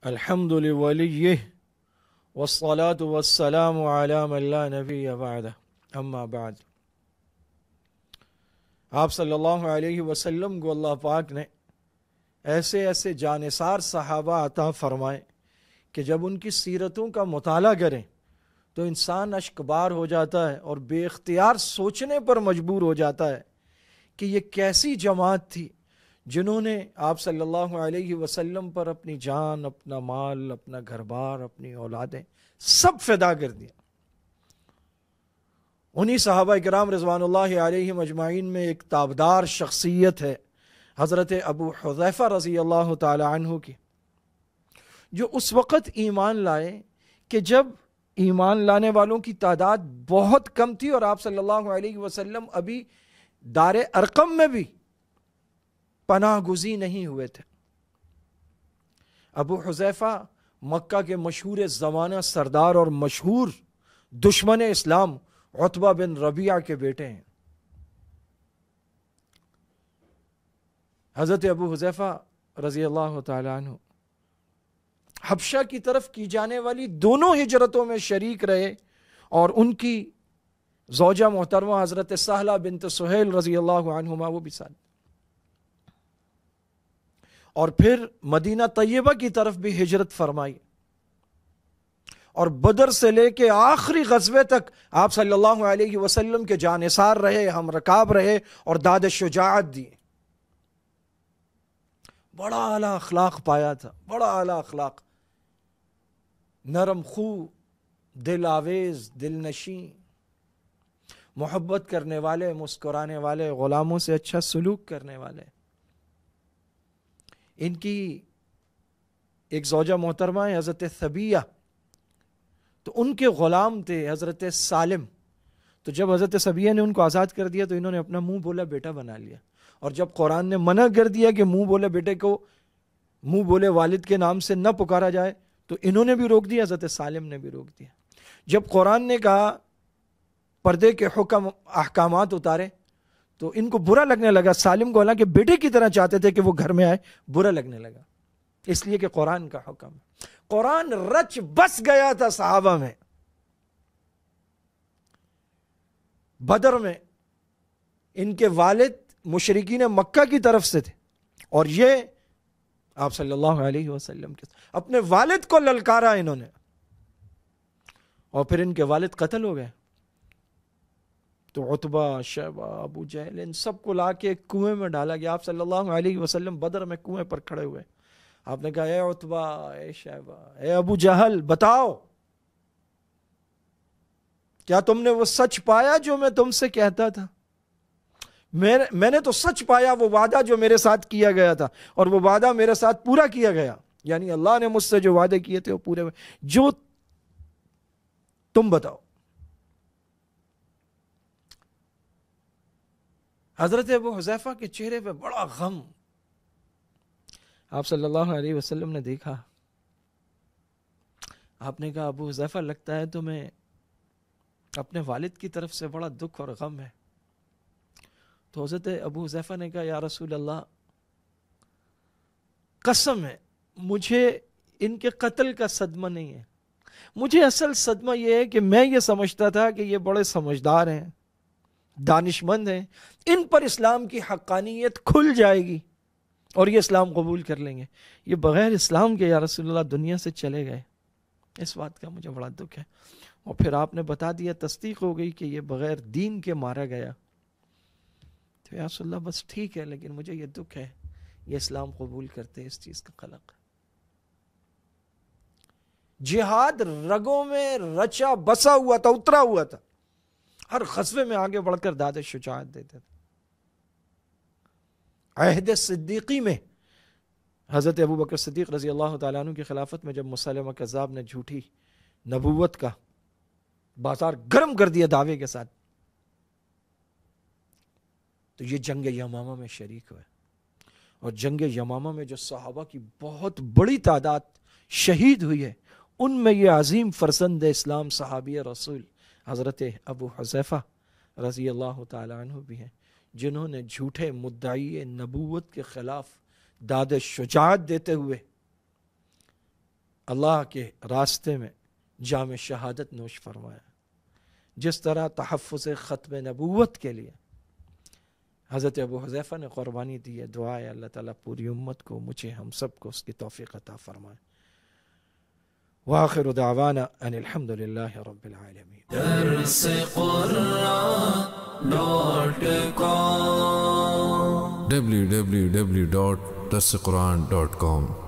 الحمد لولیہ والصلاة والسلام علی من لا نبی بعدہ اما بعد۔ آپ صلی اللہ علیہ وسلم کو اللہ پاک نے ایسے ایسے جانثار صحابہ عطا فرمائے کہ جب ان کی سیرتوں کا مطالعہ کریں تو انسان اشکبار ہو جاتا ہے اور بے اختیار سوچنے پر مجبور ہو جاتا ہے کہ یہ کیسی جماعت تھی جنہوں نے آپ صلی اللہ علیہ وسلم پر اپنی جان، اپنا مال، اپنا گھر بار، اپنی اولادیں سب فدا کر دیا۔ انہی صحابہ کرام رضوان اللہ علیہم اجمعین میں ایک تابدار شخصیت ہے حضرت ابو حذیفہ رضی اللہ تعالی عنہ کی، جو اس وقت ایمان لائے کہ جب ایمان لانے والوں کی تعداد بہت کم تھی اور آپ صلی اللہ علیہ وسلم ابھی دار ارقم میں بھی پناہ گزین نہیں ہوئے تھے۔ ابو حذیفہ مکہ کے مشہور زمانہ سردار اور مشہور دشمن اسلام عتبہ بن ربیعہ کے بیٹے ہیں۔ حضرت ابو حذیفہ رضی اللہ تعالی عنہ حبشہ کی طرف کی جانے والی دونوں ہجرتوں میں شریک رہے اور ان کی زوجہ محترمہ حضرت سہلہ بنت سہیل رضی اللہ عنہما وہ بھی ساتھ، اور پھر مدینہ طیبہ کی طرف بھی ہجرت فرمائی، اور بدر سے لے کے آخری غزوے تک آپ صلی اللہ علیہ وسلم کے جانثار رہے، ہم رکاب رہے اور داد شجاعت دی۔ بڑا اعلیٰ اخلاق پایا تھا، بڑا اعلیٰ اخلاق، نرم خو، دل آویز، دل نشیں، محبت کرنے والے، مسکرانے والے، غلاموں سے اچھا سلوک کرنے والے۔ ان کی ایک زوجہ محترمہ ہے حضرت ثبیہ، تو ان کے غلام تھے حضرت سالم، تو جب حضرت ثبیہ نے ان کو آزاد کر دیا تو انہوں نے اپنا منہ بولا بیٹا بنا لیا، اور جب قرآن نے منع کر دیا کہ منہ بولے بیٹے کو منہ بولے والد کے نام سے نہ پکارا جائے تو انہوں نے بھی روک دیا، حضرت سالم نے بھی روک دیا۔ جب قرآن نے کہا پردے کے حکم احکامات اتارے تو ان کو برا لگنے لگا، سالم کو حالانکہ بیٹے کی طرح چاہتے تھے کہ وہ گھر میں آئے، برا لگنے لگا، اس لیے کہ قرآن کا حکم، قرآن رچ بس گیا تھا صحابہ میں۔ بدر میں ان کے والد مشرکین مکہ کی طرف سے تھے اور یہ آپ صلی اللہ علیہ وسلم کے اپنے والد کو للکارا انہوں نے، اور پھر ان کے والد قتل ہو گئے تو عتبہ، شیبہ، ابو جہل ان سب کو لا کے کنویں میں ڈالا گیا۔ آپ صلی اللہ علیہ وسلم بدر میں کنویں پر کھڑے ہوئے، آپ نے کہا اے عتبہ، اے شیبہ، اے ابو جہل، بتاؤ کیا تم نے وہ سچ پایا جو میں تم سے کہتا تھا؟ میں نے تو سچ پایا وہ وعدہ جو میرے ساتھ کیا گیا تھا، اور وہ وعدہ میرے ساتھ پورا کیا گیا، یعنی اللہ نے مجھ سے جو وعدے کیے تھے وہ پورے ہوئے، جو تم بتاؤ۔ حضرت ابو حذیفہ کے چہرے پہ بڑا غم، آپ صلی اللہ علیہ وسلم نے دیکھا، آپ نے کہا ابو حذیفہ لگتا ہے تمہیں اپنے والد کی طرف سے بڑا دکھ اور غم ہے۔ تو حضرت ابو حذیفہ نے کہا یا رسول اللہ، قسم ہے مجھے ان کے قتل کا صدمہ نہیں ہے، مجھے اصل صدمہ یہ ہے کہ میں یہ سمجھتا تھا کہ یہ بڑے سمجھدار ہیں، دانشمند ہیں، ان پر اسلام کی حقانیت کھل جائے گی اور یہ اسلام قبول کر لیں گے، یہ بغیر اسلام کے یا رسول اللہ دنیا سے چلے گئے، اس بات کا مجھے بڑا دکھ ہے۔ اور پھر آپ نے بتا دیا، تصدیق ہو گئی کہ یہ بغیر دین کے مارا گیا، تو یا رسول اللہ بس ٹھیک ہے، لیکن مجھے یہ دکھ ہے یہ اسلام قبول کرتے، اس چیز کا قلق۔ جہاد رگوں میں رچا بسا ہوا تھا، اترا ہوا تھا، ہر غزوے میں آگے بڑھ کر داد شجاعت دیتے تھے۔ عہد صدیقی میں حضرت ابو بکر صدیق رضی اللہ تعالیٰ عنہ کی خلافت میں جب مسلمہ کذاب نے جھوٹی نبوت کا بازار گرم کر دیا دعوے کے ساتھ، تو یہ جنگ یمامہ میں شریک ہوئے، اور جنگ یمامہ میں جو صحابہ کی بہت بڑی تعداد شہید ہوئی ہے، ان میں یہ عظیم فرزند اسلام صحابی رسول حضرت ابو حذیفہ رضی اللہ تعالی عنہ بھی ہیں، جنہوں نے جھوٹے مدعی نبوت کے خلاف داد شجاعت دیتے ہوئے اللہ کے راستے میں جام شہادت نوش فرمایا، جس طرح تحفظ ختم نبوت کے لیے حضرت ابو حذیفہ نے قربانی دی ہے. دعا ہے اللہ تعالیٰ پوری امت کو، مجھے، ہم سب کو اس کی توفیق عطا فرمائے. وآخر دعوانا ان الحمد للہ رب العالمین. درس قرآن www.darsequran.com